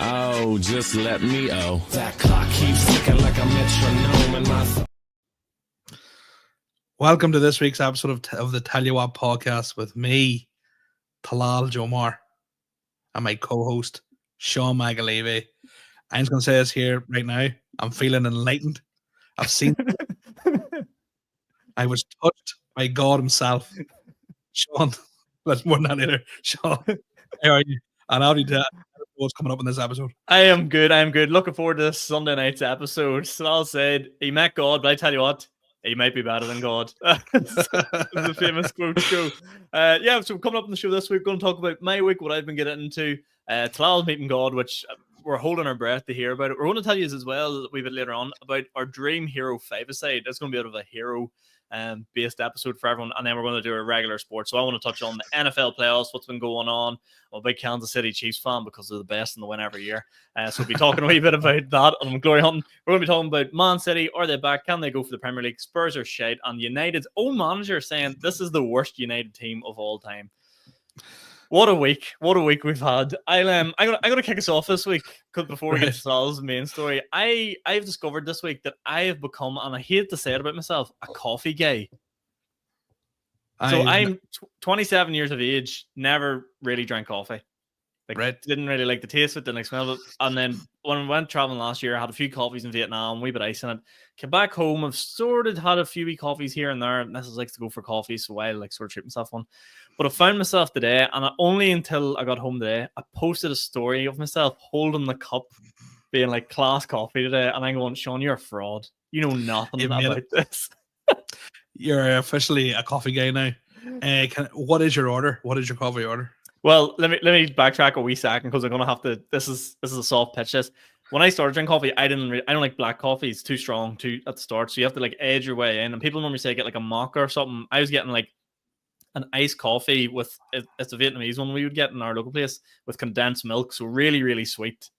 Oh, just let me That clock keeps ticking like a metronome in my Welcome to this week's episode of the Tell You What podcast with me, Talal Jomar, and my co-host, Sean Magalevy. I'm just going to say this here right now. I'm feeling enlightened. I've seen I was touched by God himself. Sean, let's more than that later. Sean, how are you? And how do you tell what's coming up in this episode? I am good. Looking forward to this Sunday night's episode. Talal said he met God, but I tell you what, he might be better than God. The famous quotes go. So coming up on the show this week, we're going to talk about my week, what I've been getting into. Talal meeting God, which we're holding our breath to hear about it. We're going to tell you as well a wee bit later on about our dream hero five-a-side. It's going to be out of a hero based episode for everyone, and then we're going to do a regular sports. So I want to touch on the NFL playoffs, what's been going on. I'm a big Kansas City Chiefs fan because they're the best and they win every year. So we'll be talking a wee bit about that and glory hunting. We're going to be talking about Man City. Are they back? Can they go for the Premier League? Spurs are shite, and United's own manager saying this is the worst United team of all time. What a week we've had. I'm gonna kick us off this week because before we get to Sal's main story, I've discovered this week that I have become, and I hate to say it about myself, a coffee guy. So I'm 27 years of age, never really drank coffee. Didn't really like the taste of it, didn't like smell of it. And then when I went traveling last year, I had a few coffees in Vietnam, wee bit ice in it. Came back home, I've sort of had a few wee coffees here and there. Mrs. likes to go for coffee, so I sort of treat myself one. But I found myself today, and only until I got home today, I posted a story of myself holding the cup, being like, class coffee today. And I'm going, Sean, you're a fraud. You know nothing about this. You're officially a coffee guy now. What is your order? What is your coffee order? Well, let me backtrack a wee second because I'm gonna have to. This is a soft pitch. When I started drinking coffee, I don't like black coffee. It's too strong at the start, so you have to edge your way in. And people normally say get like a mocha or something. I was getting like an iced coffee with it's a Vietnamese one we would get in our local place with condensed milk, so really really sweet.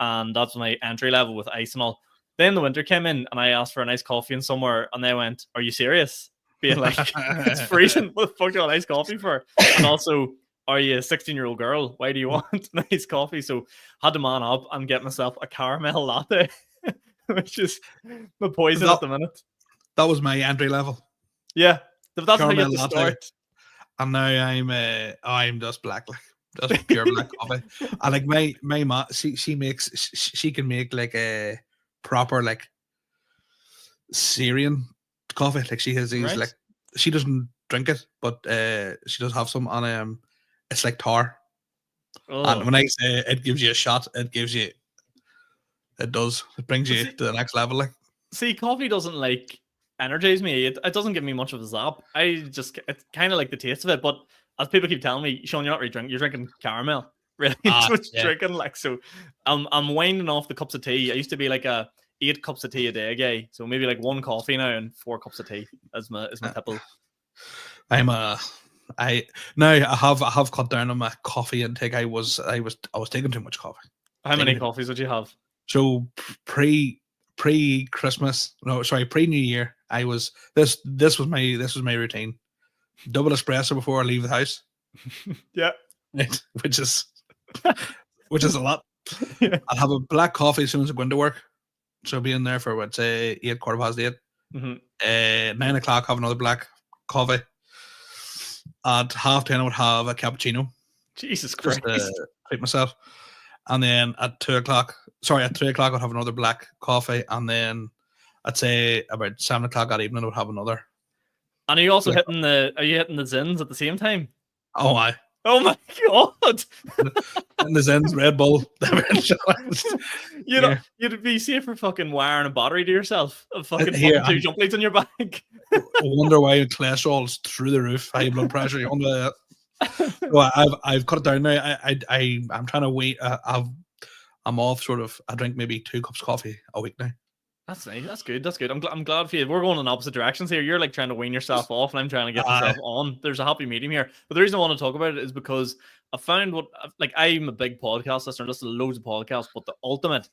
And that's my entry level with ice and all. Then the winter came in, and I asked for an iced coffee in somewhere, and they went, "Are you serious?" Being like, "It's freezing. What the fuck do you want iced coffee for?" And also, are you a 16-year-old girl? Why do you want nice coffee? So had to man up and get myself a caramel latte, which is the poison at the minute. That was my entry level. Yeah, that's caramel how you have to start. And now I'm just black, just pure black coffee. And like my mom, she can make like a proper like Syrian coffee. Like she has these like she doesn't drink it, but she does have some on it's like tar. Oh. And when I say it gives you a shot, it brings you to the next level. Like, see, coffee doesn't energize me. It doesn't give me much of a zap. It's kind of like the taste of it. But as people keep telling me, Sean, you're not really drinking. You're drinking caramel. Really, drinking So I'm winding off the cups of tea. I used to be like 8 cups of tea a day guy. So maybe like 1 coffee now and 4 cups of tea as my tipple. I have cut down on my coffee intake. I was taking too much coffee. How many coffees would you have? So pre Christmas, pre New Year, this was my routine. Double espresso before I leave the house. Yeah, which is a lot. Yeah. I'd have a black coffee as soon as I go into work. So I'll be in there for 8, 8:15. Mm-hmm. 9 o'clock, have another black coffee. At 10:30, I would have a cappuccino. Jesus Christ. Just to treat myself. And then at 3 o'clock, I'd have another black coffee. And then I'd say about 7 o'clock that evening, I would have another. And are you also hitting the Zins at the same time? Oh, aye. Oh my God. And the Zins, Red Bull. You'd be safer fucking wiring a battery to yourself. Fucking 2 jump leads on your back. I wonder why your cholesterol is through the roof. High blood pressure. You wonder that. Well, I've cut it down now. I'm trying to wait. I'm off sort of. I drink maybe 2 cups of coffee a week now. That's nice. That's good. I'm glad for you. We're going in opposite directions here. You're like trying to wean yourself off, and I'm trying to get myself on. There's a happy medium here. But the reason I want to talk about it is because I found I'm a big podcast listener. Listen to loads of podcasts, but the ultimate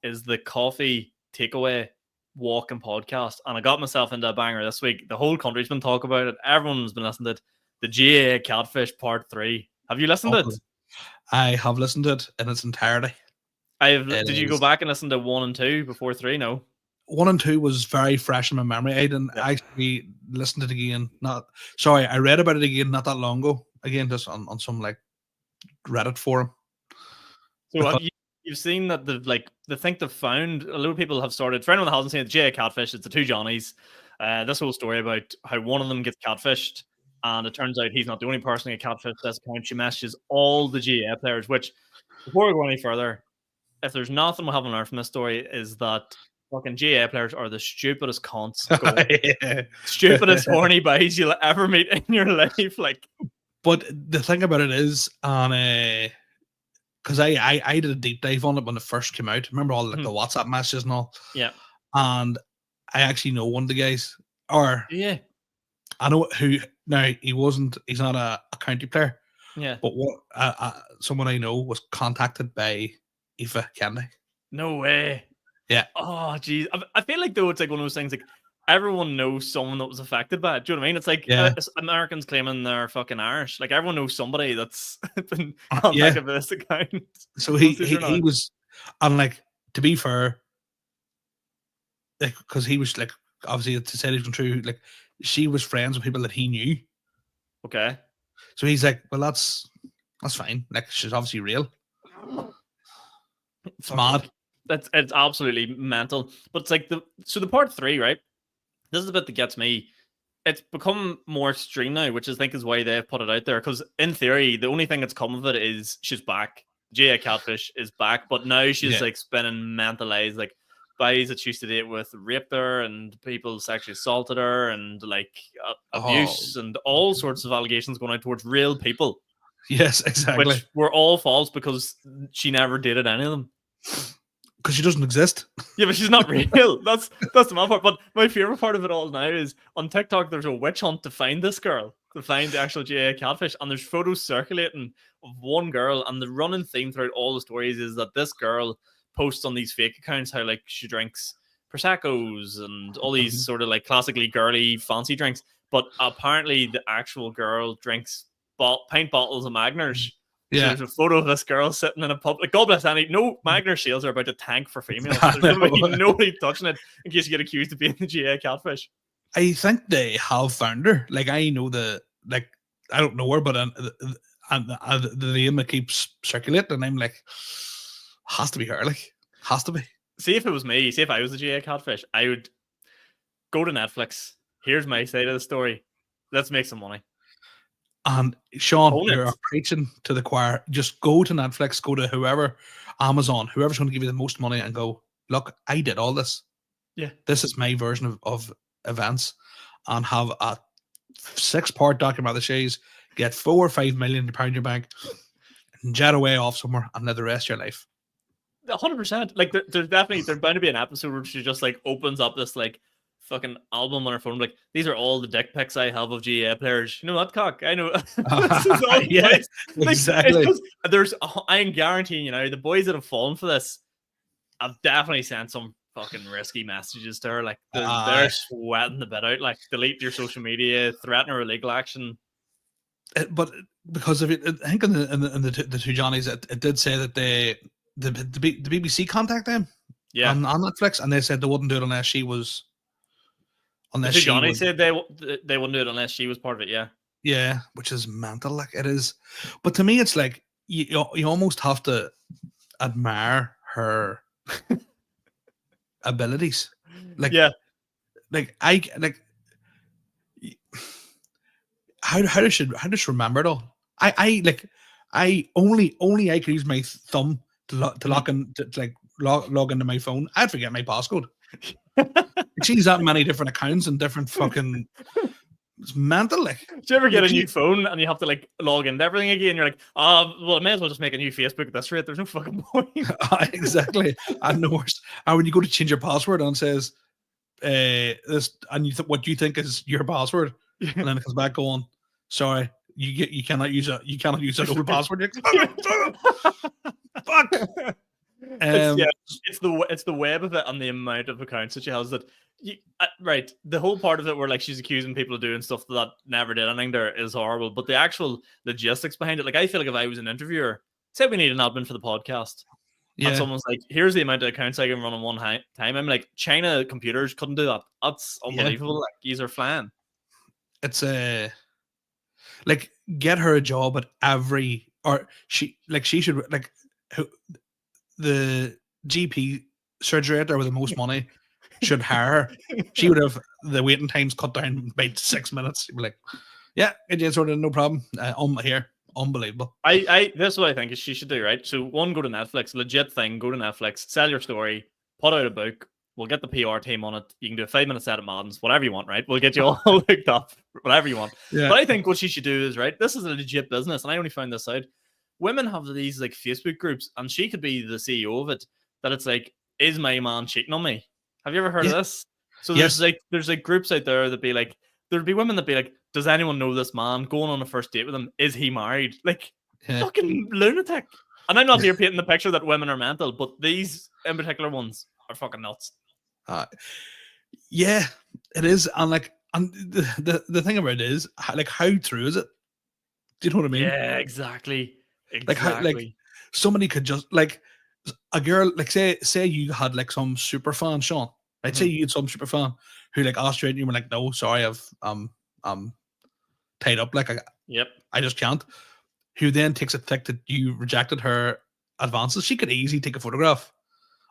is the coffee takeaway walking podcast. And I got myself into a banger this week. The whole country's been talking about it. Everyone's been listening to it. The GAA Catfish Part 3. Have you listened to it? I have listened to it in its entirety. Did you go back and listen to 1 and 2 before 3? No. 1 and 2 was very fresh in my memory. I didn't actually listen to it again. I read about it again not that long ago. Again, just on some like Reddit forum. So have you've seen that they think they've found, a lot of people have started, for anyone that hasn't seen it, GA Catfish, it's the 2 Johnnies. This whole story about how one of them gets catfished, and it turns out he's not the only person who catfished this account. She messages all the GA players, which, before we go any further, if there's nothing we haven't learned from this story, is that fucking GA players are the stupidest cons, stupidest horny boys you'll ever meet in your life. Like, but the thing about it is, because I did a deep dive on it when it first came out. Remember all the WhatsApp messages and all? Yeah. And I actually know one of the guys. Or yeah, I know who. Now he's not a county player. Yeah. But what someone I know was contacted by Aoife Kennedy. No way. Yeah. Oh, geez. I feel like, though, it's like one of those things, like, everyone knows someone that was affected by it. Do you know what I mean? It's like Americans claiming they're fucking Irish. Like, everyone knows somebody that's been contacted by this account. So he was, and like, to be fair, like, because he was like, obviously to say it's true, like, she was friends with people that he knew. Okay. So he's like, well, that's fine. Like, she's obviously real. It's mad. It's absolutely mental. But it's like the part 3, right? This is the bit that gets me. It's become more extreme now, which I think is why they've put it out there. Because in theory, the only thing that's come of it is she's back. GA Catfish is back, but now she's like spinning mental lies, like guys that she used to date with raped her and people sexually assaulted her and like abuse and all sorts of allegations going out towards real people. Yes, exactly. Which were all false because she never dated any of them. Because she doesn't exist. Yeah, but she's not real. That's the main part. But my favorite part of it all now is on TikTok, there's a witch hunt to find this girl, to find the actual GA Catfish. And there's photos circulating of one girl. And the running theme throughout all the stories is that this girl posts on these fake accounts how like she drinks Prosecco's and all these sort of like classically girly fancy drinks. But apparently the actual girl drinks pint bottles of Magners. Yeah. So there's a photo of this girl sitting in a pub. Like, God bless Annie. No Magner sales are about to tank for females. There's nobody touching it in case you get accused of being the GA Catfish. I think they have found her. Like, I know I don't know her, but the name that keeps circulating, and I'm like, has to be her. Like, has to be. See, if it was me, if I was the GA Catfish, I would go to Netflix. Here's my side of the story. Let's make some money. And Sean, you're preaching to the choir. Just go to Netflix, go to whoever, Amazon, whoever's going to give you the most money, and go, look, I did all this. Yeah. This is my version of events, and have a 6-part documentary series, get £4 or £5 million in your bank, and jet away off somewhere and live the rest of your life. 100%. Like, there's bound to be an episode where she just like opens up this like fucking album on her phone, like, these are all the dick pics I have of GA players. You know what, cock? I know. Yes, like, exactly. I am guaranteeing, the boys that have fallen for this have definitely sent some fucking risky messages to her. Like, they're sweating the bit out. Like, delete your social media, threaten her with legal action. But because of it, I think in the 2 Johnnies, it did say that the BBC contacted them on Netflix, and they said they wouldn't do it unless she was. Unless Johnny said they wouldn't do it unless she was part of it. Yeah, which is mental. Like, it is. But to me, it's like you almost have to admire her abilities. Like, how does she remember it all? I could use my thumb to log into my phone. I'd forget my passcode. She's that many different accounts and different fucking. It's mental. Like, do you ever get a new phone and you have to like log into everything again? You're like, well, I may as well just make a new Facebook at this rate. There's no fucking point. Exactly. And the worst. And when you go to change your password and it says this, and what you think is your password, and then it comes back going, sorry, you cannot use an old password. Fuck. It's the web of it and the amount of accounts that she has. That right, the whole part of it where like she's accusing people of doing stuff that never did anything there is horrible. But the actual logistics behind it, like, I feel like if I was an interviewer, say we need an admin for the podcast, And someone's like, here's the amount of accounts I can run in one time. I'm like, China computers couldn't do that. That's unbelievable. Like, these are flying. It's like, get her a job at every, or she should, like, the GP surgery out there with the most money should hire her. She would have the waiting times cut down by 6 minutes. You'd be like, yeah, it is sort of no problem. Here. Unbelievable. This is what I think is she should do, right? So one, go to Netflix, legit thing, go to Netflix, sell your story, put out a book, we'll get the PR team on it. You can do a 5-minute set of Maddens, whatever you want, right? We'll get you all hooked up, whatever you want. Yeah. But I think what she should do is, right, this is a legit business, and I only found this out. Women have these like Facebook groups, and she could be the CEO of it, that it's like, is my man cheating on me? Have you ever heard of this? So there's like groups out there that be like, there'd be women that be like, does anyone know this man? Going on a first date with him, is he married? Like, fucking lunatic. And I'm not here painting the picture that women are mental, but these in particular ones are fucking nuts. Yeah, it is. And like, and the thing about it is, like, how true is it? Do you know what I mean? Yeah, exactly. Like, how, like, somebody could just, like, a girl, like, say you had like some super fan, Sean. I'd say you had some super fan who like asked you and you were like, no, sorry, I've tied up, like, I just can't. Who then takes a tick that you rejected her advances. She could easily take a photograph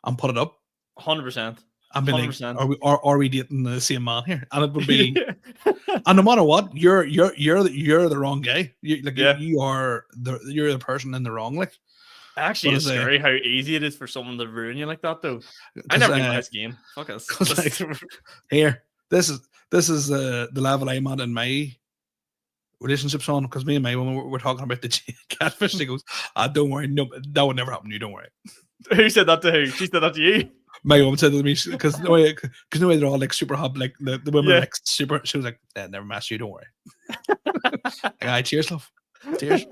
and put it up. 100%. And be like, are we dating the same man here? And it would be, and no matter what, you're the wrong guy. You're the person in the wrong. Like, actually, it's scary how easy it is for someone to ruin you like that, though. I never played this game. Fuck us. Like, here, this is the level I'm at in my relationships on, because me and my woman were talking about the catfish. She goes, don't worry, no, that would never happen to you. Don't worry. Who said that to who? She said that to you? My woman said that to me, because no way they're all like super hot, like the women are like super. She was like, never mess you, don't worry. Like, cheers, love. Cheers.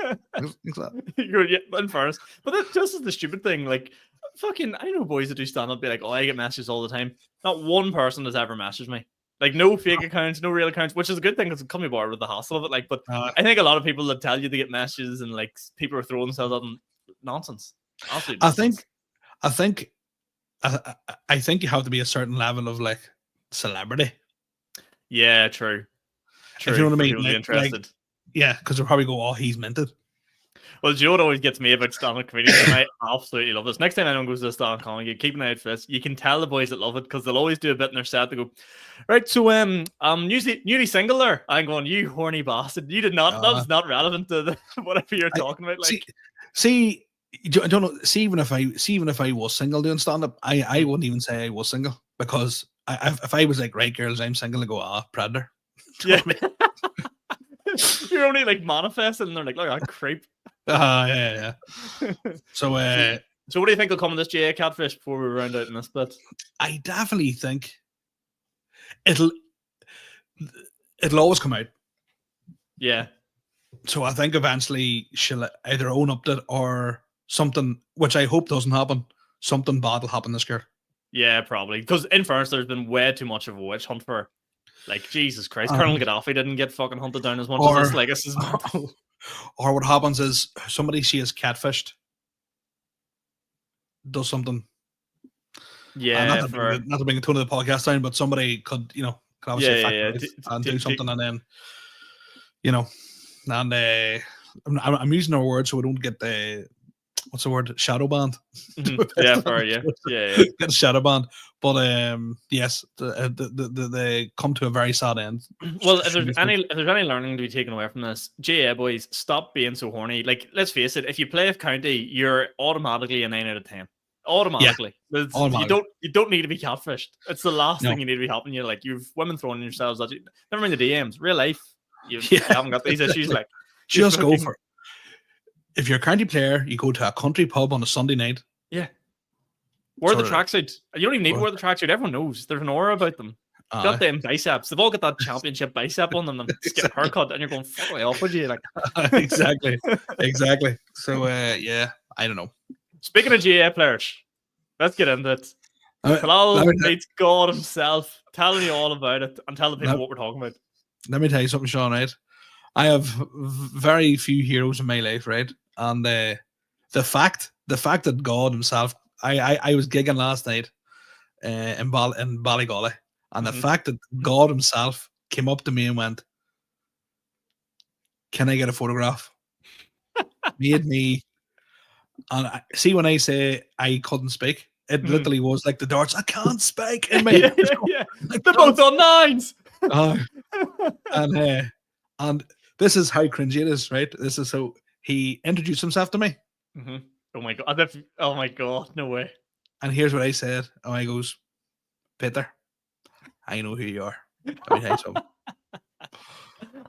Yeah, in fairness, but that just is the stupid thing. Like, fucking, I know boys that do stand up be like, oh, I get messages all the time. Not one person has ever messaged me. Like, no fake accounts, no real accounts, which is a good thing because it can be bored with the hassle of it. Like, but I think a lot of people that tell you they get messages and like people are throwing themselves at them, nonsense. Absolute nonsense. I think you have to be a certain level of like celebrity. Yeah, true. If you know what I mean. Like, interested. Yeah, because they'll probably go, oh, he's minted. Well, do you know what always gets me about stand-up comedians? I absolutely love this. Next time anyone goes to a stand-up comedy, keep an eye out for this. You can tell the boys that love it because they'll always do a bit in their set. They go, right, so I'm newly single there. I'm going, you horny bastard. You did not. That was not relevant to whatever you're talking about. Like, see, I don't know. See, even if I was single doing stand-up, I wouldn't even say I was single, because if I was like, right, girls, I'm single, I go, predator. Yeah. You're only like manifesting, and they're like, look at that creep. Yeah. So what do you think will come in this GA catfish before we round out in this bit? I definitely think it'll always come out. Yeah. So I think eventually she'll either own up to it, or something, which I hope doesn't happen. Something bad will happen this year. Yeah, probably. Because in fairness, there's been way too much of a witch hunt for her. Like, Jesus Christ, Colonel Gaddafi didn't get fucking hunted down as much as this. Like, this is or what happens is somebody she has catfished does something. Yeah, not to bring the tone of the podcast down, but somebody could obviously and do something, and then and I'm using our word so we don't get the what's the word, shadow banned. Yeah. Get shadow banned. But yes, they come to a very sad end. Well, if there's any learning to be taken away from this, GA boys, stop being so horny. Like, let's face it, if you play with County, you're automatically a 9 out of 10. Automatically. Yeah, you don't need to be catfished. It's the last thing you need to be happening. You're like, you've women throwing yourselves at you. Never mind the DMs. Real life, you haven't got these issues. Like, just go for it. If you're a county player, you go to a country pub on a Sunday night. Yeah. Wear the tracksuit. You don't even need to wear the tracksuit. Everyone knows. There's an aura about them. Got them biceps. They've all got that championship bicep on them. And get a haircut, and you're going, fuck way off with you. Like, exactly. So yeah, I don't know. Speaking of GA players, let's get into it. Talal meets God himself, telling you all about it, and tell the people what we're talking about. Let me tell you something, Sean, right? I have very few heroes in my life, right? And the fact that God himself I was gigging last night in Ballygolly, and the fact that God himself came up to me and went, "Can I get a photograph?" made me. And see, when I say I couldn't speak, it literally was like the darts. I can't speak in me. Yeah. They're both on 9s. And this is how cringy it is, right? This is how he introduced himself to me. Oh my god! Oh my god! No way. And here's what I said. And I goes, "Peter, I know who you are."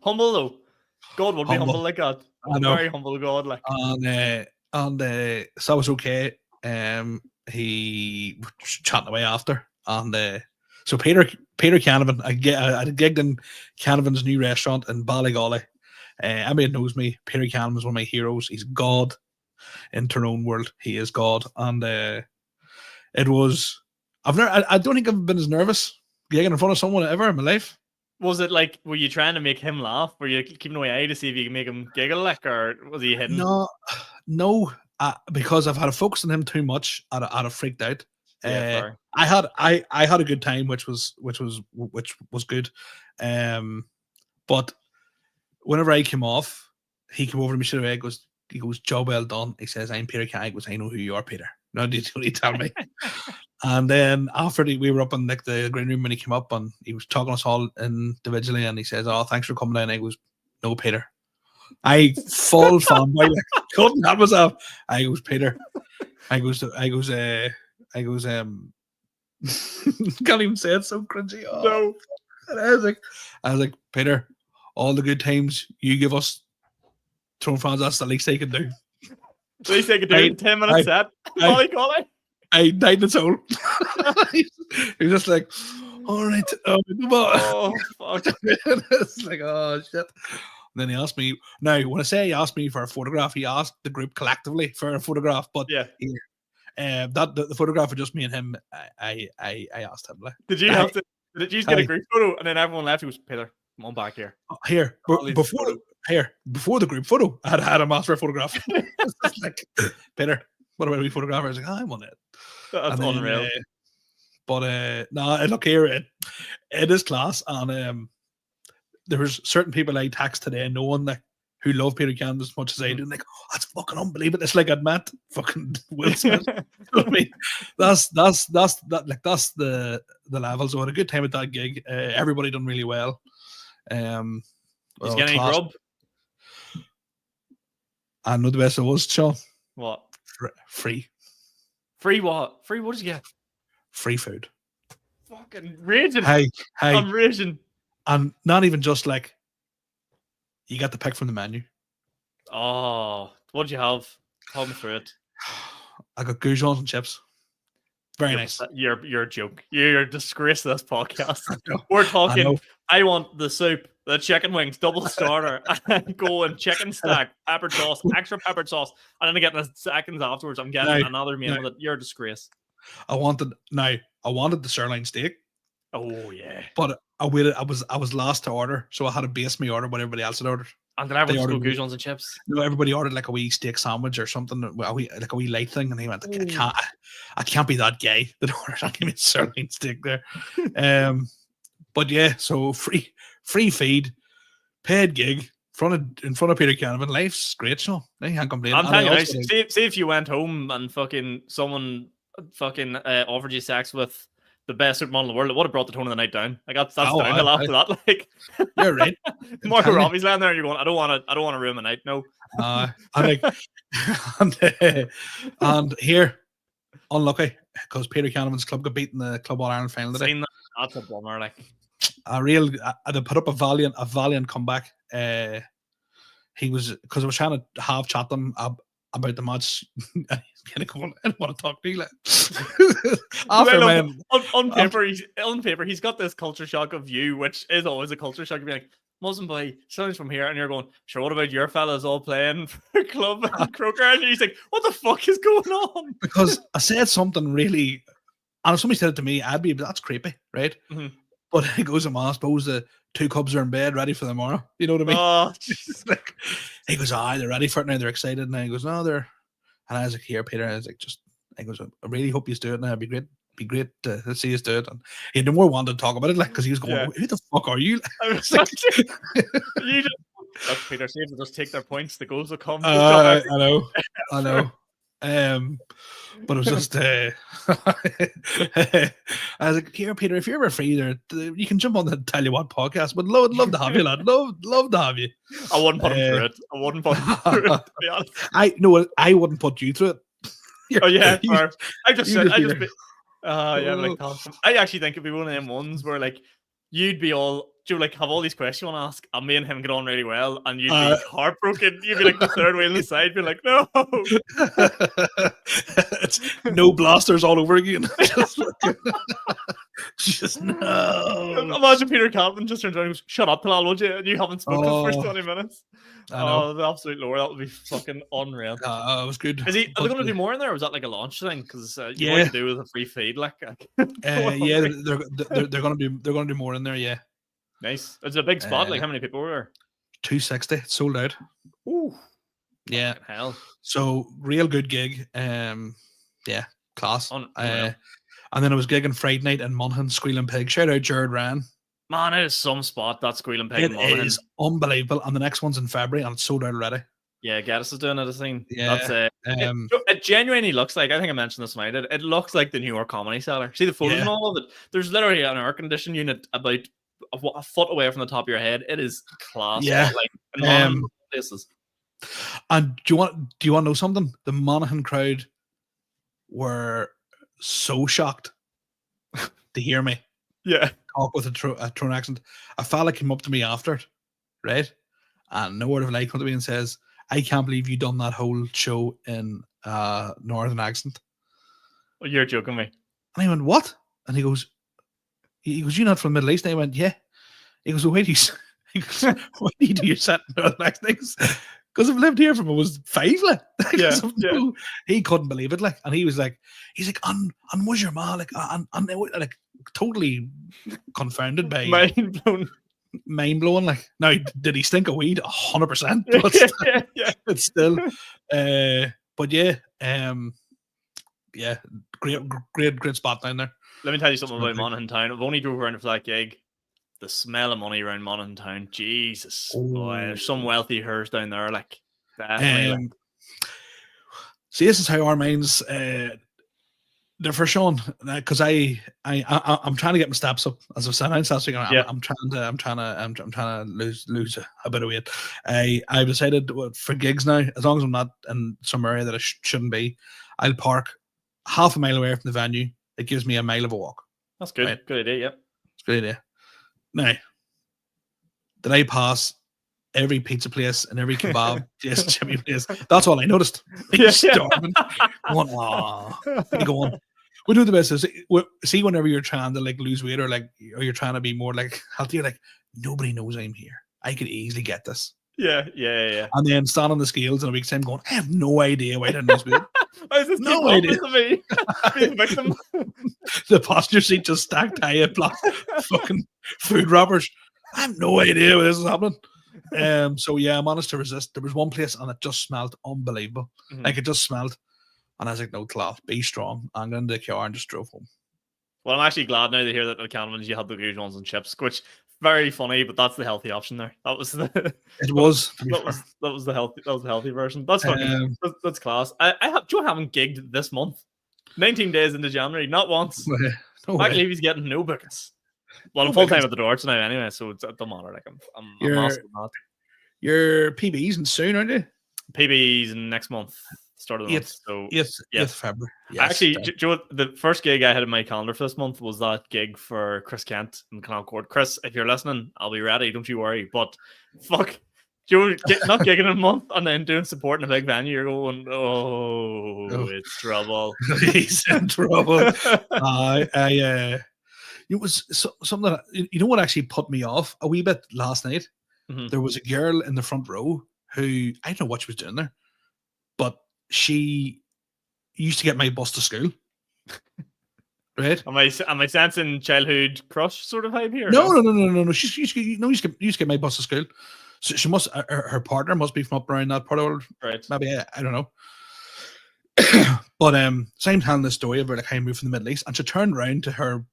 Humble though. God would be humble like that. I know. Very humble God, like. And so it was okay. He chatting away after, and so Peter Canavan, I gigged in Canavan's new restaurant in Ballygolly. Everybody knows me. Peter Canavan is one of my heroes. He's God in Tyrone world. He is God, and it was. I don't think I've been as nervous gigging in front of someone ever in my life. Was it like, were you trying to make him laugh? Were you keeping away eye to see if you could make him giggle, like, or was he hidden? No, because I've had to focus on him too much. I'd have freaked out. Yeah, I had a good time, which was good. But whenever I came off, he came over to me straight away. He goes, "Job well done." He says, "I'm Peter Kay." He goes, "I know who you are, Peter." No, did you tell me? And then after we were up in like the green room when he came up, and he was talking to us all individually, and he says, "Oh, thanks for coming down." I goes, "No, Peter." I full fanboy, like, couldn't help myself. I goes, "Peter." I goes, can't even say it, so cringy. Oh, No. And I was like, "Peter, all the good times you give us Throne fans, that's the least they can do." At least they could do it in 10 minutes set. Ballygolly. I died in his soul. He was just like, "All right." Oh, fuck. It's like, oh, shit. And then he asked me. Now, when I say he asked me for a photograph, he asked the group collectively for a photograph. But yeah, the photograph of just me and him, I asked him. Like, did you get a group photo? And then everyone left. He was, "Peter, come on back here." Before the group photo, I had a master photograph. It's like, "Peter, what about we photograph?" I was like, "I want it." That's unreal. No, look here, it is class, and there's certain people I text today, knowing that who love Peter Canavan as much as I do, and like, "Oh, that's fucking unbelievable." It's like I'd met fucking Will Smith. I mean, that's the level. So I had a good time at that gig. Everybody done really well. He's getting any grub? I know the best it was, Sean. What? Free. Free what? Free what did you get? Free food. Fucking raging. Hey. I'm raging. And not even just like, you got to pick from the menu. Oh, what did you have? Tell me through it. I got goujons and chips. Very nice. You're a joke. You're a disgrace to this podcast. We're talking. I want the soup, the chicken wings, double starter, and go and chicken stack, peppered sauce, extra peppered sauce, and then again, the seconds afterwards, I'm getting another meal with it. You're a disgrace. I wanted the sirloin steak. Oh yeah. But I waited. I was last to order, so I had to base my order what everybody else had ordered. And then everyone just go goujons and chips. No, everybody ordered like a wee steak sandwich or something, like a wee light thing, and he went, I can't be that gay that ordered. I give me a sirloin steak there. But yeah, so free feed, paid gig, in front of Peter Canavan. Life's great, so I can't complain. I'm telling you, see if you went home and someone offered you sex with the best supermodel in the world, it would have brought the tone of the night down. Like that's downhill after that. Like, you're right. Margot Robbie's lying there, and you're going, I don't want to ruin my night. No. And here, unlucky because Peter Canavan's club got beaten in the Club All Ireland final today. That's a bummer. Like, they put up a valiant comeback. He was, because I was trying to have chat them about the match. He's kind of going, "I don't want to talk to you." Like, on paper, he's got this culture shock of you, which is always a culture shock. You're like, "Muslim boy, sounds from here," and you're going, "Sure, what about your fellas all playing for club and Croker?" And he's like, "What the fuck is going on?" Because I said something really, and if somebody said it to me, I'd be, "That's creepy," right? Mm-hmm. But he goes, "I suppose the two cubs are in bed ready for tomorrow." You know what I mean? Oh, he goes, "They're ready for it now. They're excited." And he goes, "No, they're." And I was like, "Here, Peter." I was like, I goes, I really hope you do it now. It'd be great to see you do it. And he had no more wanted to talk about it, like, because he was going, who the fuck are you? I was like, you just look, Peter, see if they just take their points, the goals will come. I know. But it was just I was like, here, Peter, if you're ever free there, you can jump on the Tell You What podcast. But love to have you, lad. Love to have you. I wouldn't put him through it. I wouldn't put him through it, to be honest. I wouldn't put you through it. Oh yeah, I actually think it'd be one of them ones where like you'd be all like have all these questions you want to ask, and me and him get on really well, and you'd be heartbroken. You'd be like the third wheel on the side, be like, no. It's no blasters all over again. Just no. Imagine Peter Calvin just turns around and goes, "Shut up, Talal, would you? And you haven't spoken for 20 minutes." Oh, the absolute lore. That would be fucking unreal. It was good. Are they going to do more in there, or was that like a launch thing? Because you want to do with a free feed, like. Yeah, they're going to do more in there. Yeah. Nice. It's a big spot. Like, how many people were there? 260. It's sold out. Ooh. Yeah. Hell. So real good gig. Yeah, class. And then I was gigging Friday night in Monaghan, Squealing Pig. Shout out Jared Ryan. Man, it is some spot, that Squealing Pig. It is unbelievable. And the next one's in February, and it's sold out already. Yeah, Gaddis is doing it, I think. Yeah. That's it genuinely looks like, I think I mentioned this tonight, it looks like the New York Comedy Cellar. See the photos and all of it? There's literally an air conditioning unit about a foot away from the top of your head. It is class. Yeah. Like in places. And do you want to know something? The Monaghan crowd were so shocked to hear me. Yeah. Talk with a Tyrone accent. A fella came up to me after it, right? And no word of lie comes to me and says, I can't believe you done that whole show in Northern accent. Oh, you're joking me. And I went, what? And he goes, you're not from the Middle East? And I went, yeah. He goes, well, why do you do your set in Northern accent? Because I've lived here from I was 5, like. Yeah. He couldn't believe it, like. And he's like, and was your ma, like, and like, totally confounded by mind blowing. Like, now, did he stink of weed? 100%. But still, but yeah, great spot down there. Let me tell you something about Monaghan Town. I've only drove around for that gig. The smell of money around Monaghan Town, Jesus, boy, there's some wealthy hers down there. Like, definitely. See, this is how our minds. They're for Sean, because I'm trying to get my steps up. As I've said, I'm trying to lose a bit of weight. I've decided for gigs now, as long as I'm not in some area that I shouldn't be, I'll park half a mile away from the venue. It gives me a mile of a walk. That's good. Right? Good idea. Yep. It's a good idea. Now, did I pass every pizza place and every kebab Jimmy place? That's all I noticed. Starving. Going, go on. We do the best. See, whenever you're trying to like lose weight or you're trying to be more like healthy, you're like, nobody knows I'm here. I could easily get this. Yeah. And then stand on the scales in a week's time going, I have no idea why I didn't lose weight. No idea. Me? Being victim. The passenger seat just stacked high of fucking food wrappers. I have no idea what this is happening. So yeah, I managed to resist. There was one place and it just smelled unbelievable. Mm-hmm. Like it just smelled. And I was like, no, Talal, be strong. I'm going to the car and just drove home. Well, I'm actually glad now to hear that at Canavan's you had the good ones and chips, which very funny, but that's the healthy option there. That was the that was the healthy version. That's fucking that's class. Joe haven't gigged this month. 19 days into January, not once. I believe he's getting no bookings. Well, I'm full time at the door tonight anyway, so it doesn't matter. Like I'm massive not. Your PB's in soon, aren't you? PB's next month. Start of the month. So yes, February. Yes, actually, Joe, the first gig I had in my calendar for this month was that gig for Chris Kent in Canal Court. Chris, if you're listening, I'll be ready. Don't you worry. But fuck, Joe, not gigging in a month and then doing support in a big venue. You're going, it's trouble. He's in trouble. It was something that, you know what actually put me off a wee bit last night. Mm-hmm. There was a girl in the front row who I don't know what she was doing there, but she used to get my bus to school. Right? Am I sensing childhood crush sort of hype here? No. She used to get my bus to school. So she must. Her partner must be from up around that part of the world. Right? Maybe I don't know. But same telling this story about like how he moved from the Middle East, and she turned around to her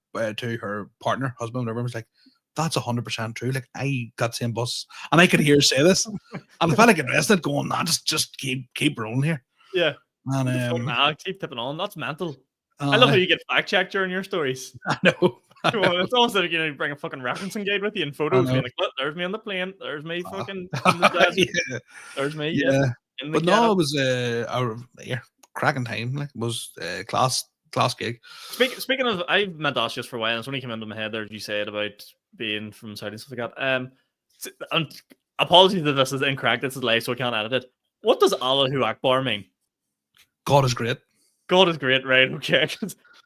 partner, husband, whatever, and was like, "That's 100% true. Like I got the same bus, and I could hear her say this, and I felt like invested, going, nah, just keep rolling here." Yeah. And keep tipping on. That's mental. I love how you get fact checked during your stories. I know. It's almost like you bring a fucking referencing guide with you in photos, being like, "Look, there's me on the plane. There's me fucking in the desert. Yeah. There's me." Yeah. In the But no, it was cracking time. Like it was class gig. Speaking of, I meant to ask just for a while, and it's only came into my head there. You said about being from Saudi and stuff like that. And apologies if this is incorrect. This is live, so I can't edit it. What does Allahu Akbar mean? God is great. God is great, right? Okay.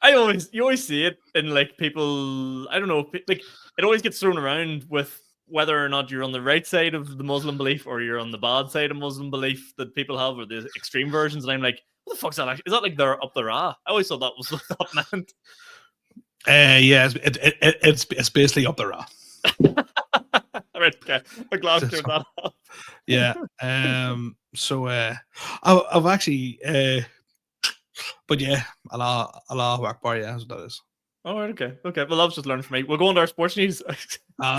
You always see it in like people. I don't know, like it always gets thrown around with whether or not you're on the right side of the Muslim belief or you're on the bad side of Muslim belief that people have, or the extreme versions. And I'm like, what the fuck's that? Is that like they're up the Ra? I always thought that was what that meant. Yeah, it's basically up the Ra. Right, okay. I'm glad to clear that up. Yeah. So I've actually but yeah, Allahu Akbar, yeah, that's what that is. All right, okay. Well, that was just learning from me. We'll go on to our sports news.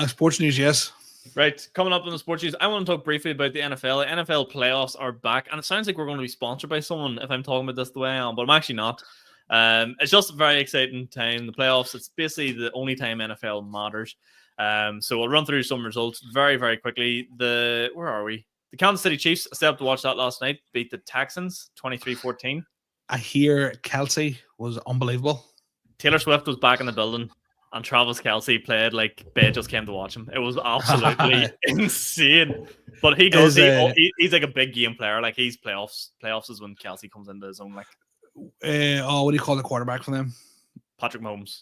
Sports news, yes. Right, coming up on the sports news, I want to talk briefly about the NFL. The NFL playoffs are back, and it sounds like we're going to be sponsored by someone if I'm talking about this the way I am, but I'm actually not. It's just a very exciting time. The playoffs, it's basically the only time NFL matters. So we'll run through some results very, very quickly. Where are we? The Kansas City Chiefs, I stayed up to watch that last night, beat the Texans 23-14. I hear Kelsey was unbelievable. Taylor Swift was back in the building, and Travis Kelce played like they just came to watch him. It was absolutely insane. But he does. He's like a big game player. Like he's playoffs. Playoffs is when Kelce comes into his own. Like, what do you call the quarterback for them? Patrick Mahomes.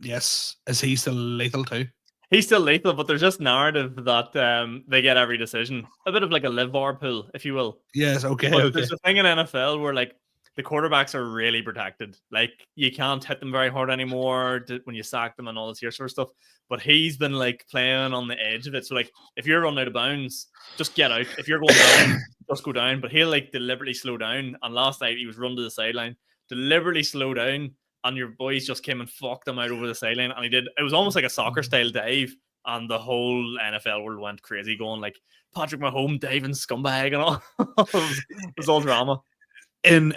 Yes, is he still lethal too? He's still lethal, but there's just narrative that they get every decision. A bit of like a live bar pool, if you will. Yes, okay. But there's a thing in NFL where like the quarterbacks are really protected. Like you can't hit them very hard anymore when you sack them and all this here sort of stuff. But he's been like playing on the edge of it. So like if you're running out of bounds, just get out. If you're going down, just go down. But he'll like deliberately slow down. And last night he was run to the sideline, deliberately slow down. And your boys just came and fucked him out over the sideline. And he did. It was almost like a soccer style dive. And the whole NFL world went crazy, going like Patrick Mahomes diving scumbag and all. It was all drama. In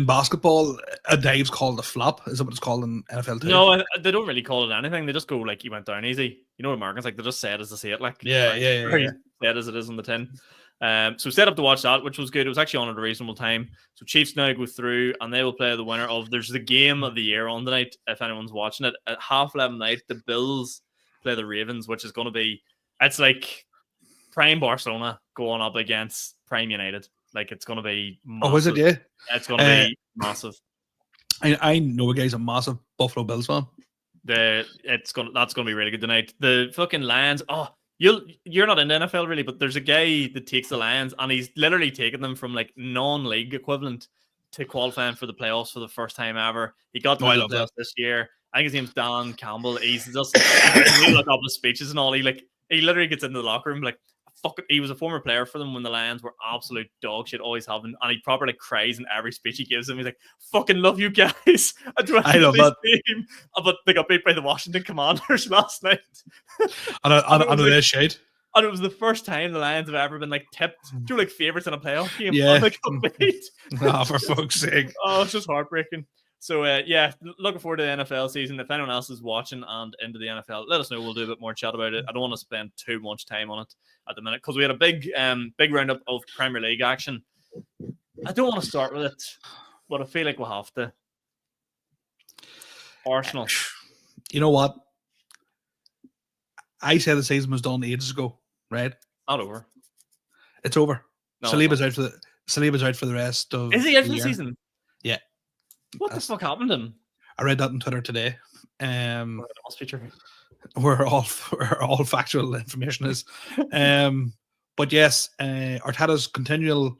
basketball, a dive's called a flop. Is that what it's called in NFL too? No, they don't really call it anything. They just go like he went down easy. You know what Americans like? They just say it as they say it. Like yeah. Say it as it is on the tin. So set up to watch that, which was good. It was actually on at a reasonable time. So Chiefs now go through and they will play the winner of. There's the game of the year on tonight. If anyone's watching it at 11:30 night, the Bills play the Ravens, which is going to be. It's like prime Barcelona going up against prime United. Like it's going to be massive. Oh, is it? Yeah, it's going to be massive. I know a guy's a massive Buffalo Bills fan. That's going to be really good tonight. The fucking Lions. Oh, you're not in the NFL really, but there's a guy that takes the Lions and he's literally taken them from like non-league equivalent to qualifying for the playoffs for the first time ever. He got to the playoffs this year. I think his name's Dan Campbell. He's just he look up his speeches and all. He literally gets into the locker room like. He was a former player for them when the Lions were absolute dog shit, always having, and he properly cries in every speech he gives them. He's like, "Fucking love you guys." I love that. Team. But they got beat by the Washington Commanders last night. Under their shade. And it was the first time the Lions have ever been like tipped, like favorites in a playoff game. Yeah. And they got beat. Oh, for fuck's sake! Oh, it's just heartbreaking. So, looking forward to the NFL season. If anyone else is watching and into the NFL, let us know. We'll do a bit more chat about it. I don't want to spend too much time on it at the minute because we had a big roundup of Premier League action. I don't want to start with it, but I feel like we'll have to. Arsenal. You know what? I said the season was done ages ago, right? Not over. It's over. No, Saliba's out for the rest of. Is he out for the season? Yeah. What the fuck happened to him? I read that on Twitter today. Where all factual information is. But yes, Arteta's continual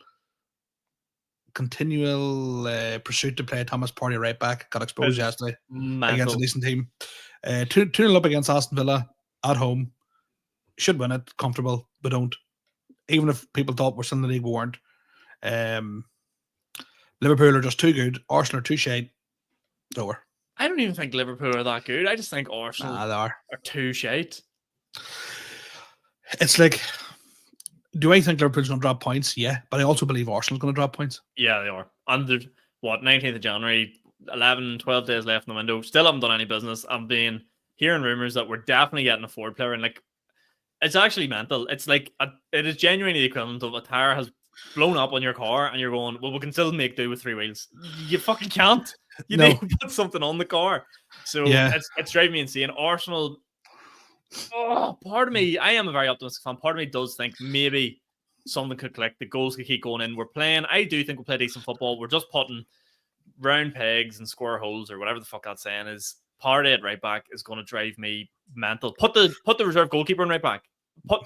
pursuit to play Thomas Partey right back got exposed yesterday against a decent team. 2-0 up against Aston Villa at home. Should win it, comfortable, but don't. Even if people thought we're still in the league, we weren't. Liverpool are just too good. Arsenal are too shite. Over. I don't even think Liverpool are that good. I just think Arsenal They are too shite. It's like, do I think Liverpool's going to drop points? Yeah, but I also believe Arsenal's going to drop points. Yeah, they are. And there's, 19th of January, 11, 12 days left in the window. Still haven't done any business. I've been hearing rumors that we're definitely getting a forward player. And like, it's actually mental. It's like, it is genuinely the equivalent of a tire has blown up on your car and you're going, well, we can still make do with 3 wheels. You fucking can't. You need to put something on the car. So it's driving me insane. Arsenal, part of me, I am a very optimistic fan. Part of me does think maybe something could click. The goals could keep going in. We're playing, I do think we'll play decent football. We're just putting round pegs and square holes or whatever the fuck that saying is. Partey at right back is going to drive me mental. Put the reserve goalkeeper in right back.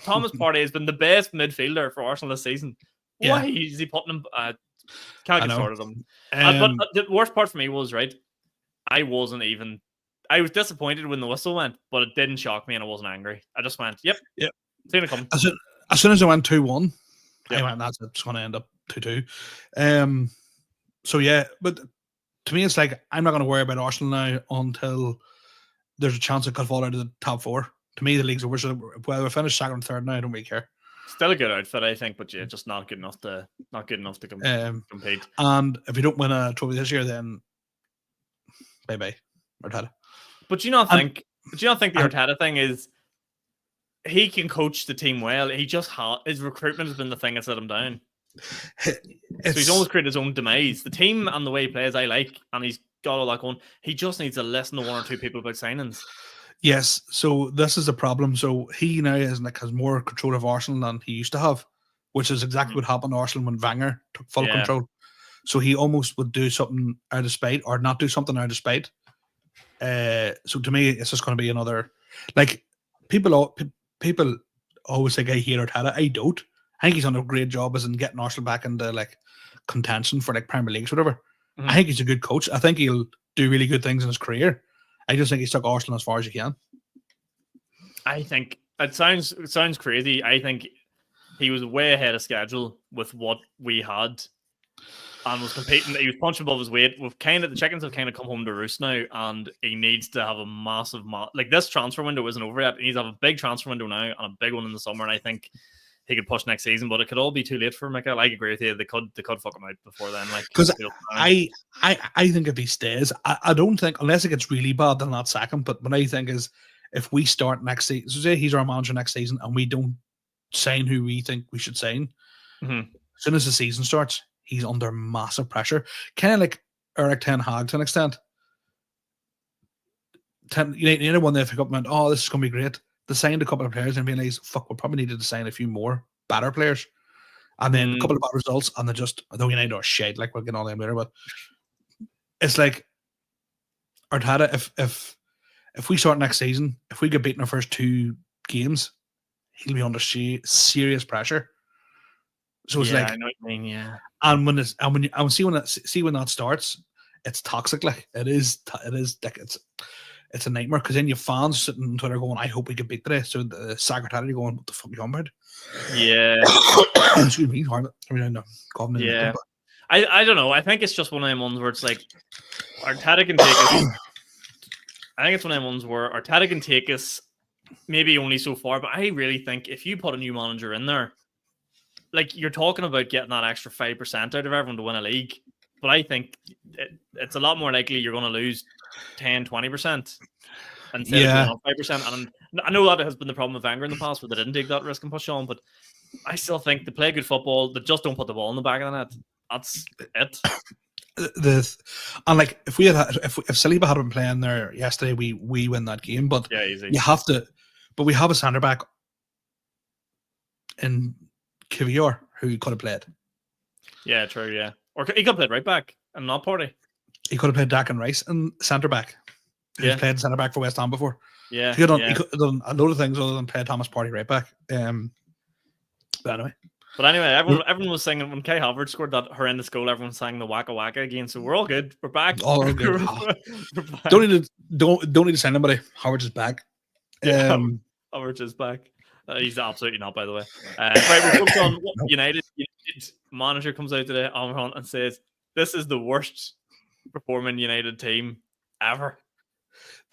Thomas Partey has been the best midfielder for Arsenal this season. Why is he putting him? Can't get started on him. But the worst part for me was, right, I was disappointed when the whistle went, but it didn't shock me and I wasn't angry. I just went, yep. Seen it coming. As soon as I went 2-1, I went, that's it's going to end up 2-2. So yeah, but to me, it's like, I'm not going to worry about Arsenal now until there's a chance it could fall out of the top 4. To me, the league's over. So whether we finish second or third now, I don't really care. Still a good outfit, I think, but yeah, just not good enough to compete. And if you don't win a trophy this year, then bye, Arteta. But do you not think the Arteta thing is he can coach the team well? He just his recruitment has been the thing that's let him down. So he's almost created his own demise. The team and the way he plays, I like, and he's got all that going. He just needs to listen to 1 or 2 people about signings. Yes, so this is the problem. So he now has more control of Arsenal than he used to have, which is exactly what happened to Arsenal when Wenger took full control. So he almost would do something out of spite or not do something out of spite. So to me, it's just going to be another, like, people always think I hate Arteta. I don't. I think he's done a great job as in getting Arsenal back into like contention for like Premier Leagues, whatever. I think he's a good coach. I think he'll do really good things in his career. I just think he's took Arsenal as far as he can. I think it sounds crazy. I think he was way ahead of schedule with what we had and was competing. He was punching above his weight. The chickens have kind of come home to roost now, and he needs to have a massive like this transfer window isn't over yet. He needs to have a big transfer window now and a big one in the summer. And I think he could push next season, but it could all be too late for Mikel. I agree with you. They could fuck him out before then. Like, because I think if he stays, I don't think, unless it gets really bad, they'll not sack him. But what I think is, if we start next season, so say he's our manager next season, and we don't sign who we think we should sign, as soon as the season starts, he's under massive pressure. Kind of like Eric Ten Hag to an extent. You know, when they pick up and went, oh, this is going to be great. They signed a couple of players and realized, fuck, we probably needed to sign a few more better players. And then a couple of bad results, and they just, though United are shit, like we'll get on them later, but it's like, Arteta, if we start next season, if we get beaten our first 2 games, he'll be under serious pressure. So it's like, I know what you mean, yeah. And when that starts, it's toxic. Like it is like it's a nightmare, because then you fans sitting on Twitter going, I hope we get beat today. So the secretary going, what the fuck are you on about? Yeah. Excuse me, yeah. I don't know. I think it's just one of them ones where it's like Arteta can take us. I think it's one of them ones where Arteta can take us maybe only so far, but I really think if you put a new manager in there, like you're talking about getting that extra 5% out of everyone to win a league, but I think it's a lot more likely you're going to lose 10, 20% instead of going 5%. And I know that has been the problem with Wenger in the past, where they didn't take that risk and push on, but I still think they play good football. They just don't put the ball in the back of the net. That's it. And like if Saliba had been playing there yesterday, we win that game. But yeah, easy. You have to. But we have a centre back in Kivior who could have played. Yeah, true. Yeah, or he could have played right back and not Partey. He could have played Declan Rice and centre back. He's played centre back for West Ham before. Yeah, he could have done a load of things other than play Thomas Partey right back. But anyway, everyone was singing when Kai Havertz scored that horrendous goal. Everyone sang the Waka Waka again, so we're all good. We're back. All good. We're back. Don't need to sign anybody. Havertz is back. Havertz is back. He's absolutely not, by the way. Right, we're focused on United. United manager comes out today, Hunt, and says this is the worst performing United team ever.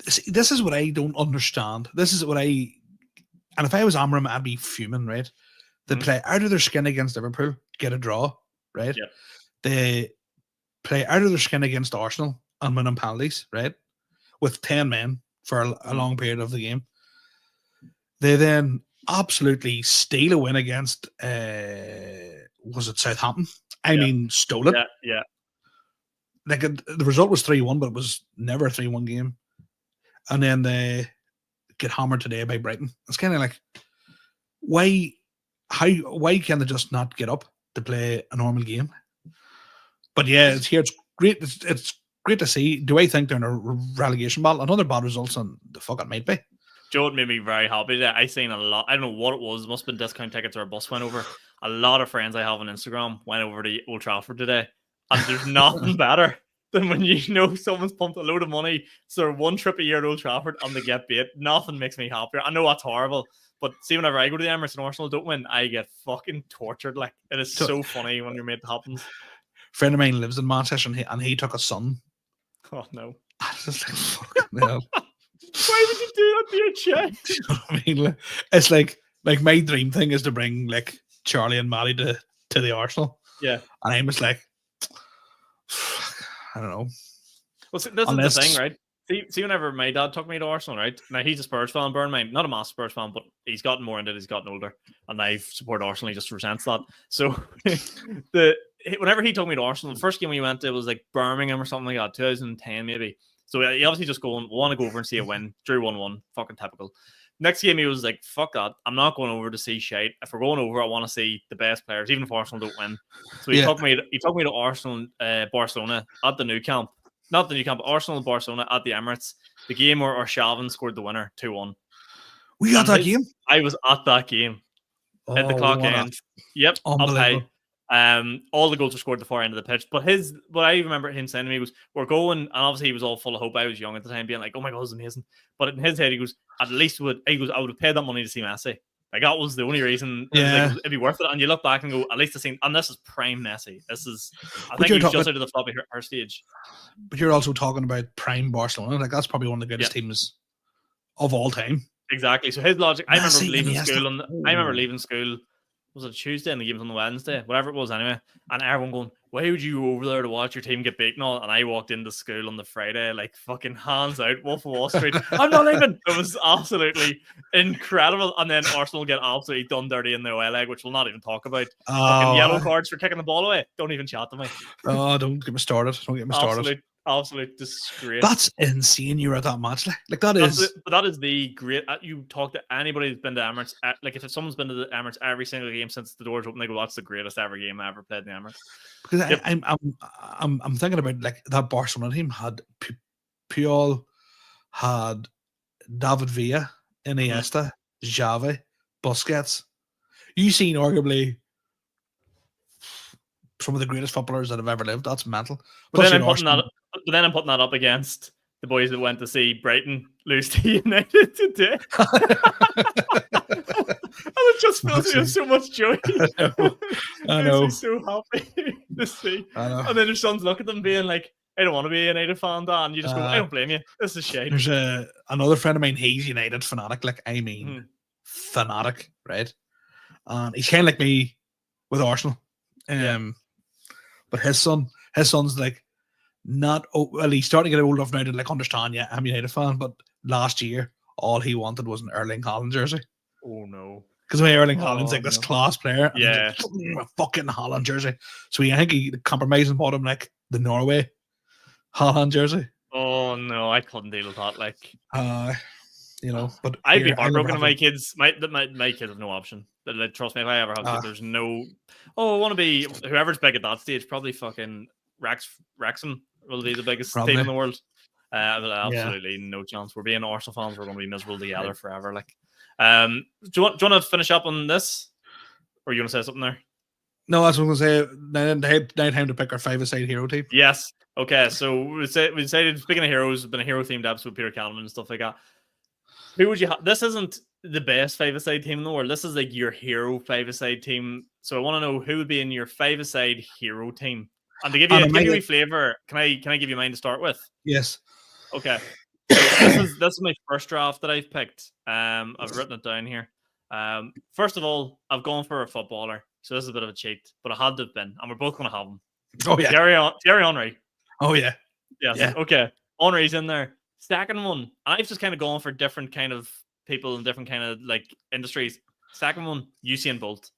This is what I don't understand. This is what and if I was Amram, I'd be fuming, right? They play out of their skin against Liverpool, get a draw, right? Yep. They play out of their skin against Arsenal and win on penalties, right? With 10 men for a long period of the game. They then absolutely steal a win against, was it Southampton? I mean, stole it. Yeah. Like the result was 3-1, but it was never a 3-1 game. And then they get hammered today by Brighton. It's kind of like, why can they just not get up to play a normal game? But yeah, it's great. It's great to see. Do I think they're in a relegation battle? Another bad result, and the fuck it might be. Joe, it made me very happy that I seen a lot. I don't know what it was. It must have been discount tickets or a bus went over. A lot of friends I have on Instagram went over to Old Trafford today, and there's nothing better than when you know someone's pumped a load of money. So one trip a year to Old Trafford and they get bait. Nothing makes me happier. I know that's horrible, but see, whenever I go to the Emirates and Arsenal don't win, I get fucking tortured. Like, it is so funny when your mate happens. Friend of mine lives in Manchester, and he took a son. Oh no! I was just like, fucking hell. Why would you do that to your child? You know what I mean? It's like my dream thing is to bring like Charlie and Maddie to the Arsenal. Yeah, and I'm just like, I don't know. Well, see, this is the thing, right? See, whenever my dad took me to Arsenal, right? Now he's a Spurs fan, bear in mind, not a massive Spurs fan, but he's gotten more into it. He's gotten older, and I support Arsenal. He just resents that. So whenever he took me to Arsenal, the first game we went to was like Birmingham or something like that, 2010 maybe. So he obviously just want to go over and see a win. Drew 1-1, fucking typical. Next game he was like, fuck that, I'm not going over to see shite. If we're going over, I want to see the best players, even if Arsenal don't win. So he took me to Arsenal, Barcelona at the new camp. Not the new camp, Arsenal and Barcelona at the Emirates. The game where Arshavin scored the winner, 2-1. We got that game? I was at that game. At the clock end. Yep, up high. All the goals were scored at the far end of the pitch. But what I remember him saying to me was, we're going, and obviously he was all full of hope. I was young at the time, being like, oh my God, this is amazing. But in his head, he goes, at least I would have paid that money to see Messi. Like, that was the only reason. Yeah. It'd be worth it. And you look back and go, at least I seen, and this is prime Messi. I think he was just out of the floppy her stage. But you're also talking about prime Barcelona. Like, that's probably one of the greatest teams of all time. Exactly. So his logic, I remember leaving school. Was it Tuesday and the game was on the Wednesday? Whatever it was anyway. And everyone going, why would you go over there to watch your team get beaten all? And I walked into school on the Friday, like fucking hands out, Wolf of Wall Street. I'm not leaving. It was absolutely incredible. And then Arsenal get absolutely done dirty in the away leg, which we'll not even talk about. Fucking yellow cards for kicking the ball away. Don't even chat to me. Oh, don't get me started. Absolute disgrace. That's insane. You were at that match. Like that is. But that is the great. You talk to anybody who's been to Emirates. Like if someone's been to the Emirates every single game since the doors open, they go, "That's the greatest ever game I ever played in the Emirates." Because I'm thinking about like that Barcelona team had Puyol, had David Villa, Iniesta, Xavi, Busquets. You seen arguably some of the greatest footballers that have ever lived. That's mental. But then I'm putting that up against the boys that went to see Brighton lose to United today. And it just fills me with so much joy. I know. I'm so happy to see. I know. And then your sons look at them being like, I don't want to be a United fan, Dan. You just go, I don't blame you. This is shame. There's another friend of mine, he's United fanatic. Like, I mean, fanatic, right? And he's kind of like me with Arsenal. But his son's like, he's starting to get old enough now to like understand, yeah, I'm a United fan, but last year all he wanted was an Erling Haaland jersey. Oh no. Because Erling Haaland's like this class player. Yeah. A fucking Haaland jersey. So I think he compromised and bought him like the Norway Haaland jersey. Oh no, I couldn't deal with that. Like but I'd be heartbroken if my kids my kids have no option. Trust me, if I ever have kids, there's no I want to be whoever's big at that stage, probably fucking Wrexham will be the biggest team in the world. Absolutely no chance. We're being Arsenal fans, we're going to be miserable together forever. Like, do you want to finish up on this, or you want to say something there? No, that's what I'm going to say. Now time to pick our 5-a-side hero team. Yes. Okay. So we decided, speaking of heroes, it's been a hero themed episode with Peter Callum and stuff like that. Who would you have? This isn't the best 5-a-side team in the world. This is like your hero 5-a-side team. So I want to know who would be in your 5-a-side hero team. And to give you a flavour, can I give you mine to start with? Yes. Okay. So this is my first draft that I've picked. I've written it down here. First of all, I've gone for a footballer, so this is a bit of a cheat, but I had to have been, and we're both going to have him. Oh yeah, Thierry Henry. Oh yeah, yes. Yeah. Okay, Henry's in there. Second one, I've just kind of gone for different kind of people in different kind of like industries. Second one, Usain Bolt.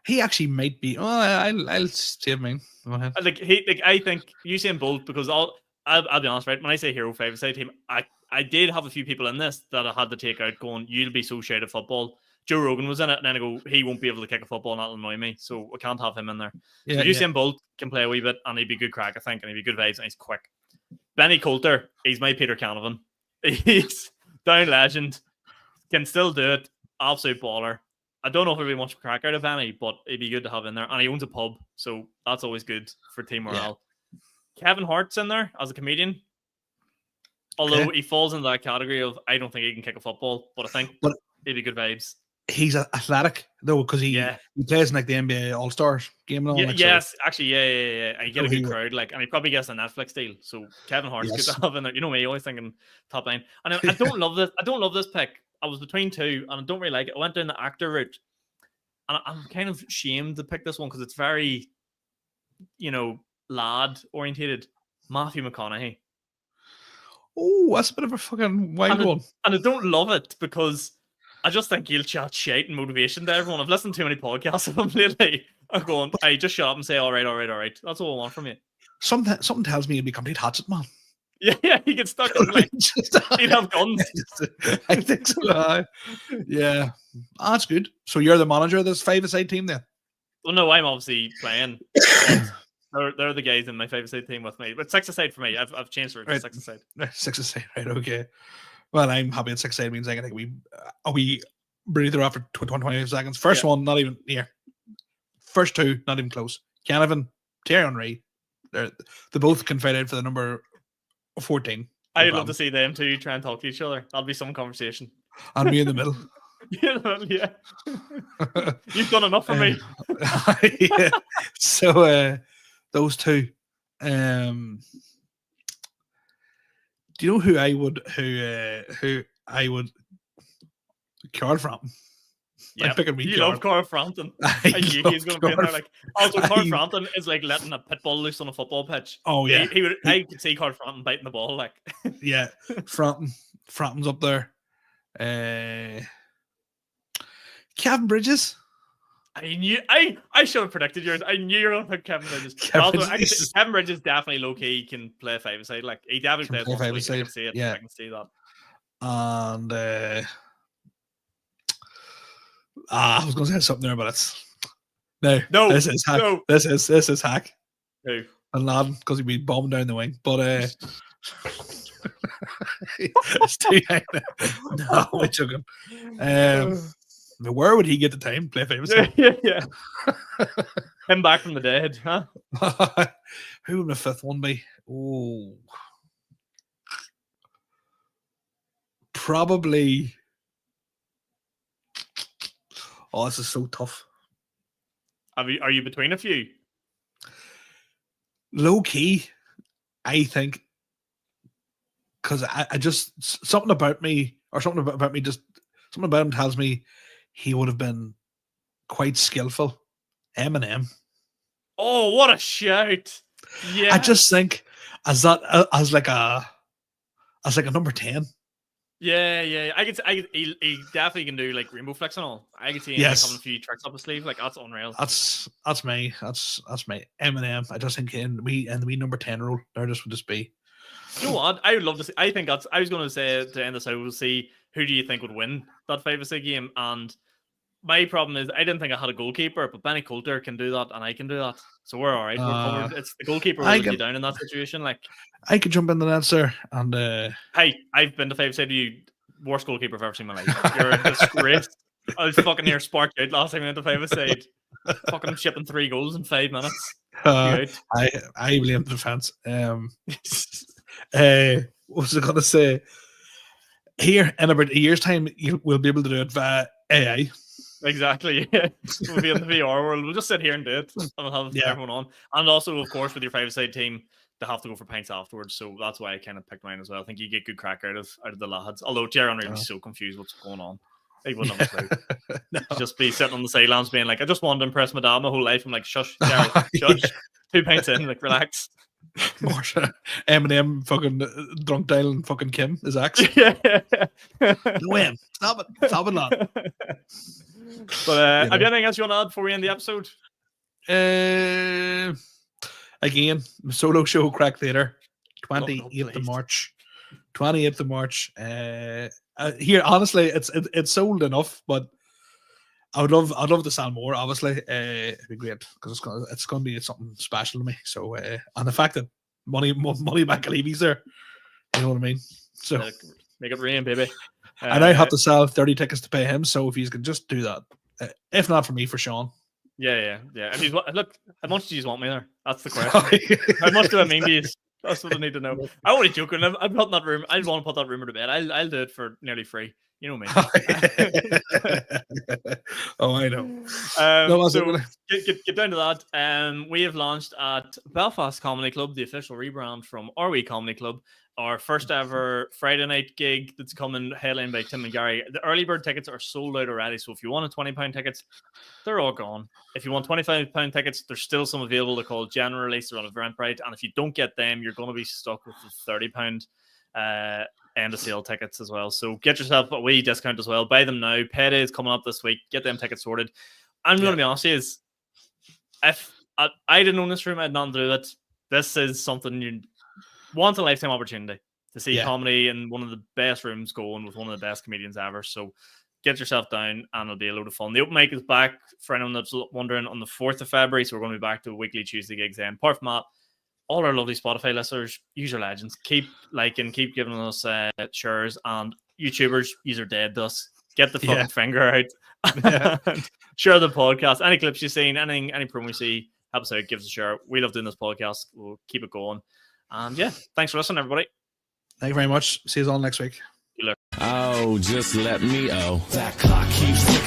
He actually might be. Oh, I'll save mine. Go ahead. I think Usain Bolt, because I'll be honest, right? When I say hero 5-a-side team, I did have a few people in this that I had to take out going, you'll be so shit at football. Joe Rogan was in it, and then I go, he won't be able to kick a football, and that'll annoy me, so I can't have him in there. So Usain Bolt can play a wee bit, and he'd be good crack, I think, and he'd be good vibes, and he's quick. Benny Coulter, he's my Peter Canavan. He's down legend, can still do it, absolute baller. I don't know if it'd be much crack out of Benny, but it'd be good to have in there. And he owns a pub, so that's always good for team morale. Yeah. Kevin Hart's in there as a comedian. Although he falls into that category of I don't think he can kick a football, but I think it'd be good vibes. He's athletic though, because he plays in like the NBA All Stars game and all. Actually, yeah. You get a good crowd, like, and he probably gets a Netflix deal. So Kevin Hart's good to have in there. You know me, always thinking top line. And I don't love this. I don't love this pick. I was between two, and I don't really like it. I went down the actor route, and I'm kind of shamed to pick this one because it's very, lad orientated. Matthew McConaughey. Oh, that's a bit of a fucking wild one. And I don't love it because I just think he'll chat shit and motivation to everyone. I've listened to too many podcasts of him lately. I'm going, hey, just shut up and say, all right. That's all I want from you. Something tells me he'll be complete hatchet man. Yeah, he gets stuck in like he'd have guns. I think so. Yeah, that's good. So you're the manager of this 5-a-side team then? Well, no, I'm obviously playing. They're the guys in my 5-a-side team with me, but 6-a-side for me. I've changed it to 6-a-side. 6-a-side, right? Okay. Well, I'm happy at 6-a-side means I can take we breathe through after 25 seconds. First one, not even here. First two, not even close. Canavan, Thierry Henry. They both can fight out for the number 14. I'd love to see them two try and talk to each other. That'll be some conversation. And me in the middle. Yeah. You've done enough for me. Yeah. So those two. Do you know who I would Carl Frampton? Yeah, you love Carl Frampton. He's going to be in there. Like, also, Carl Frampton is like letting a pit bull loose on a football pitch. Oh yeah, I could see Carl Frampton biting the ball. Like, yeah, Frampton's up there. Kevin Bridges. I should have predicted yours. I knew you were going to pick Kevin Bridges. Kevin Bridges definitely low key can play 5-a-side. Like, he definitely plays 5-a-side. I can see it. Yeah, I can see that. And I was going to say something there, but it's no. This is hack. No. This is hack. Who? And Laden, because he'd be bombing down the wing. But it's too high. No, I'm joking. Where would he get the time to play 5-a-side? Yeah. Him back from the dead, huh? Who would the fifth one be? Oh, probably. Oh, this is so tough. Are you between a few? Low key, I think, because I just something about me something about him tells me he would have been quite skillful. Eminem. Oh, what a shout! Yeah, I just think as like a number 10. Yeah. He definitely can do like rainbow flicks and all. I could see him having a few tricks up his sleeve. Like, that's unreal. That's my Eminem. I just think in the wee number 10 role, there just would just be. You know what? I would love to see. I think I was going to say to end this, I will see who do you think would win that 5-a-side game. And my problem is I didn't think I had a goalkeeper, but Benny Coulter can do that, and I can do that. So we're all right. We're covered. It's the goalkeeper will let you down in that situation. Like, I could jump in the net, sir. And hey, I've been to 5-a-side. You worst goalkeeper I've ever seen in my life. You're a disgrace. I was fucking near sparked out last time I went to 5-a-side. Fucking shipping 3 goals in 5 minutes. I blame the defense. What was I going to say? Here in about a year's time, we'll be able to do it via AI. Exactly. Yeah. We'll be in the VR world. We'll just sit here and do it. And we'll have everyone on. And also, of course, with your 5-a-side team, they have to go for pints afterwards. So that's why I kind of picked mine as well. I think you get good crack out of the lads. Although Tierran would be so confused what's going on. He wouldn't have a clue. No. He'd just be sitting on the sidelines being like, I just wanted to impress my dad my whole life. I'm like, shush, Jerry, shush. 2 pints in, like, relax. Eminem fucking drunk dialing fucking Kim, his ex. Yeah. No, Em, stop it, lad. But have you anything else you want to add before we end the episode? Again, solo show Crack Theatre, 28th of March. 28th of March. Here, honestly, it's sold enough, but I'd love to sell more. Obviously, it'd be great because it's gonna be something special to me. So, and the fact that money McAlevy's there, you know what I mean. So make it rain, baby. And I have to sell 30 tickets to pay him. So if you can just do that, if not for me, for Sean. Yeah. I mean, look, how much do you want me there? That's the question. How much do I mean to you? That's what I need to know. I'm only joking. I'm putting that room. I want to put that rumor to bed. I'll do it for nearly free. You know me. Oh, I know. So get down to that. We have launched at Belfast Comedy Club, the official rebrand from RWE Comedy Club, our first ever Friday night gig that's coming headlined by Tim and Gary. The early bird tickets are sold out already. So if you want £20 tickets, they're all gone. If you want £25 tickets, there's still some available. They're called general release. They're on Eventbrite. And if you don't get them, you're going to be stuck with the £30 end of sale tickets as well. So get yourself a wee discount as well. Buy them now. Payday is coming up this week. Get them tickets sorted. I'm going to be honest with you, if I didn't own this room, I had nothing to do with it. This is something you want, a lifetime opportunity to see comedy in one of the best rooms going with one of the best comedians ever. So get yourself down and it'll be a load of fun. The open mic is back for anyone that's wondering on the 4th of February. So we're going to be back to weekly Tuesday gigs then. Apart from that, all our lovely Spotify listeners, use your legends. Keep liking, keep giving us shares, and YouTubers, use are dead to us. Get the fucking finger out. Share the podcast. Any clips you've seen, any promo you see, help us out, give us a share. We love doing this podcast. We'll keep it going. And thanks for listening, everybody. Thank you very much. See you all next week. Oh, just let me that clock keeps ticking.